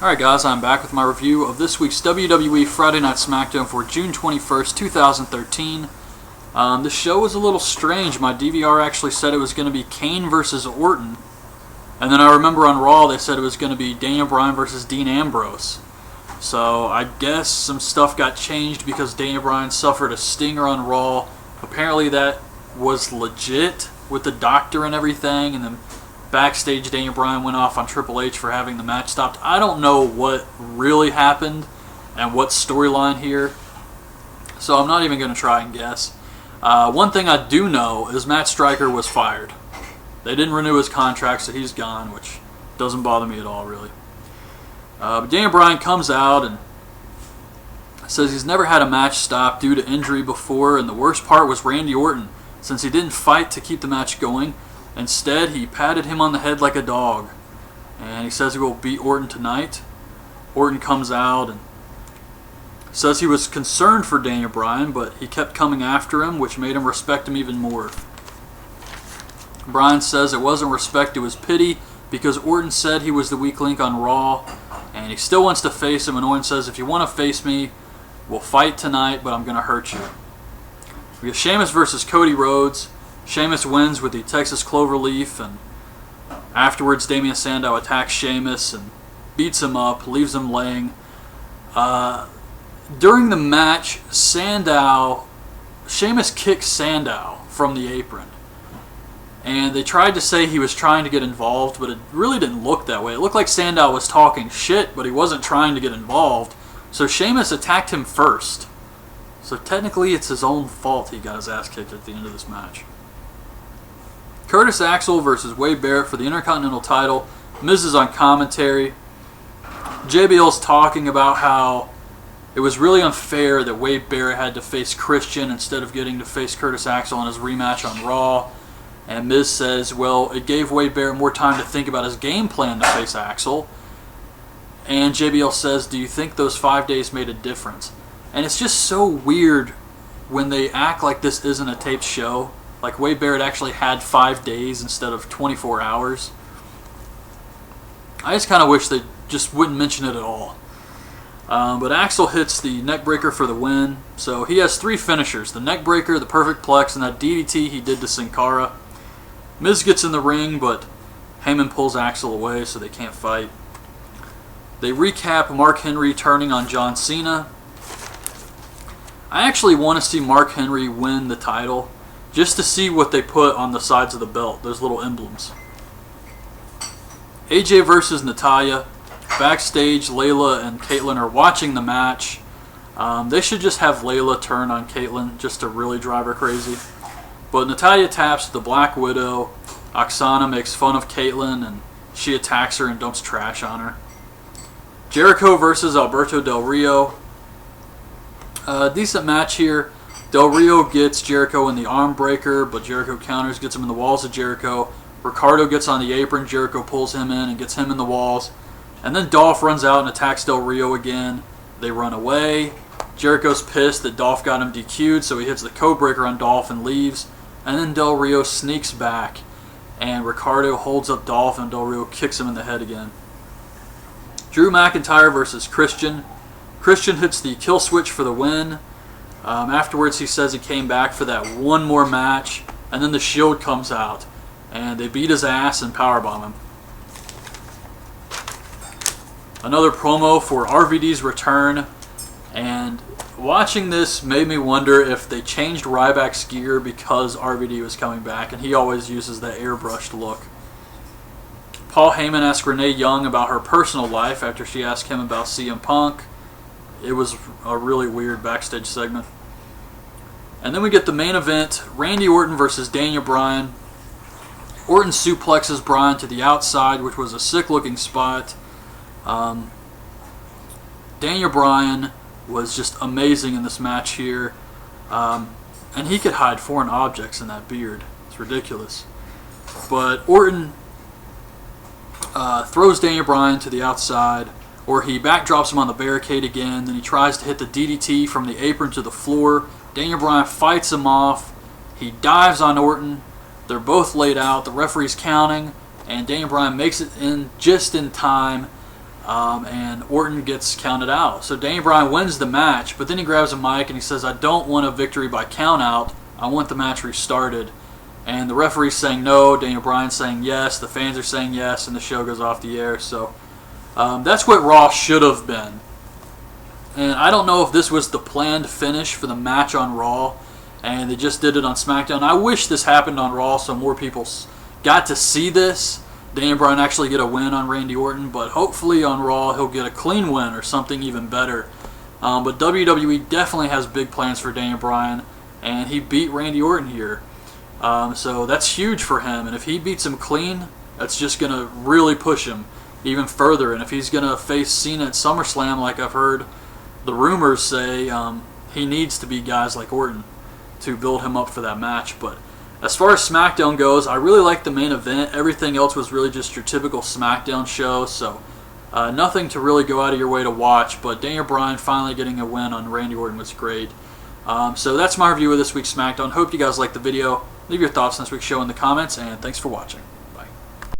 Alright guys, I'm back with my review of this week's WWE Friday Night Smackdown for June 21st, 2013. This show was a little strange. My DVR actually said it was going to be Kane versus Orton. And then I remember on Raw they said it was going to be Daniel Bryan versus Dean Ambrose. So I guess some stuff got changed because Daniel Bryan suffered a stinger on Raw. Apparently that was legit with the doctor and everything, and then backstage, Daniel Bryan went off on Triple H for having the match stopped. I don't know what really happened and what storyline here, so I'm not even going to try and guess. One thing I do know is Matt Striker was fired. They didn't renew his contract, so he's gone, which doesn't bother me at all, really. But Daniel Bryan comes out and says he's never had a match stopped due to injury before, and the worst part was Randy Orton, since he didn't fight to keep the match going. Instead, he patted him on the head like a dog. And he says he will beat Orton tonight. Orton comes out and says he was concerned for Daniel Bryan, but he kept coming after him, which made him respect him even more. Bryan says it wasn't respect, it was pity, because Orton said he was the weak link on Raw, and he still wants to face him, and Orton says, if you want to face me, we'll fight tonight, but I'm going to hurt you. We have Sheamus versus Cody Rhodes. Sheamus wins with the Texas Cloverleaf, and afterwards Damien Sandow attacks Sheamus and beats him up, leaves him laying. During the match, Sheamus kicks Sandow from the apron. And they tried to say he was trying to get involved, but it really didn't look that way. It looked like Sandow was talking shit, but he wasn't trying to get involved. So Sheamus attacked him first. So technically it's his own fault he got his ass kicked at the end of this match. Curtis Axel versus Wade Barrett for the Intercontinental title. Miz is on commentary. JBL's talking about how it was really unfair that Wade Barrett had to face Christian instead of getting to face Curtis Axel in his rematch on Raw. And Miz says, well, it gave Wade Barrett more time to think about his game plan to face Axel. And JBL says, do you think those 5 days made a difference? And it's just so weird when they act like this isn't a taped show. Like Wade Barrett actually had 5 days instead of 24 hours. I just kind of wish they just wouldn't mention it at all. But Axel hits the neckbreaker for the win. So he has 3 finishers. The neckbreaker, the perfect plex, and that DDT he did to Sin Cara. Miz gets in the ring, but Heyman pulls Axel away so they can't fight. They recap Mark Henry turning on John Cena. I actually want to see Mark Henry win the title, just to see what they put on the sides of the belt, those little emblems. AJ versus Natalya. Backstage, Layla and Caitlyn are watching the match. They should just have Layla turn on Caitlyn just to really drive her crazy. But Natalya taps the Black Widow. Oksana makes fun of Caitlyn and she attacks her and dumps trash on her. Jericho versus Alberto Del Rio. Decent match here. Del Rio gets Jericho in the arm breaker, but Jericho counters, gets him in the walls of Jericho. Ricardo gets on the apron, Jericho pulls him in and gets him in the walls. And then Dolph runs out and attacks Del Rio again. They run away. Jericho's pissed that Dolph got him DQ'd, so he hits the code breaker on Dolph and leaves. And then Del Rio sneaks back, and Ricardo holds up Dolph, and Del Rio kicks him in the head again. Drew McIntyre versus Christian. Christian hits the kill switch for the win. Afterwards, he says he came back for that one more match, and then the Shield comes out, and they beat his ass and powerbomb him. Another promo for RVD's return, and watching this made me wonder if they changed Ryback's gear because RVD was coming back, and he always uses that airbrushed look. Paul Heyman asked Renee Young about her personal life after she asked him about CM Punk. It was a really weird backstage segment. And then we get the main event, Randy Orton versus Daniel Bryan. Orton suplexes Bryan to the outside, which was a sick-looking spot. Daniel Bryan was just amazing in this match here. And he could hide foreign objects in that beard. It's ridiculous. But Orton throws Daniel Bryan to the outside, or he backdrops him on the barricade again. Then he tries to hit the DDT from the apron to the floor. Daniel Bryan fights him off. He dives on Orton. They're both laid out. The referee's counting, and Daniel Bryan makes it in just in time. and Orton gets counted out. So Daniel Bryan wins the match, but then he grabs a mic and he says, I don't want a victory by count out, I want the match restarted. And the referee's saying no, Daniel Bryan's saying yes, the fans are saying yes, and the show goes off the air. So that's what Raw should have been. And I don't know if this was the planned finish for the match on Raw, and they just did it on SmackDown. I wish this happened on Raw so more people got to see this. Daniel Bryan actually get a win on Randy Orton, but hopefully on Raw he'll get a clean win or something even better. But WWE definitely has big plans for Daniel Bryan, and he beat Randy Orton here. So that's huge for him, and if he beats him clean, that's just going to really push him even further. And if he's going to face Cena at SummerSlam, like I've heard the rumors say, he needs to beat guys like Orton to build him up for that match. But as far as SmackDown goes, I really liked the main event. Everything else was really just your typical SmackDown show, so nothing to really go out of your way to watch. But Daniel Bryan finally getting a win on Randy Orton was great. So that's my review of this week's SmackDown. Hope you guys liked the video. Leave your thoughts on this week's show in the comments, and thanks for watching.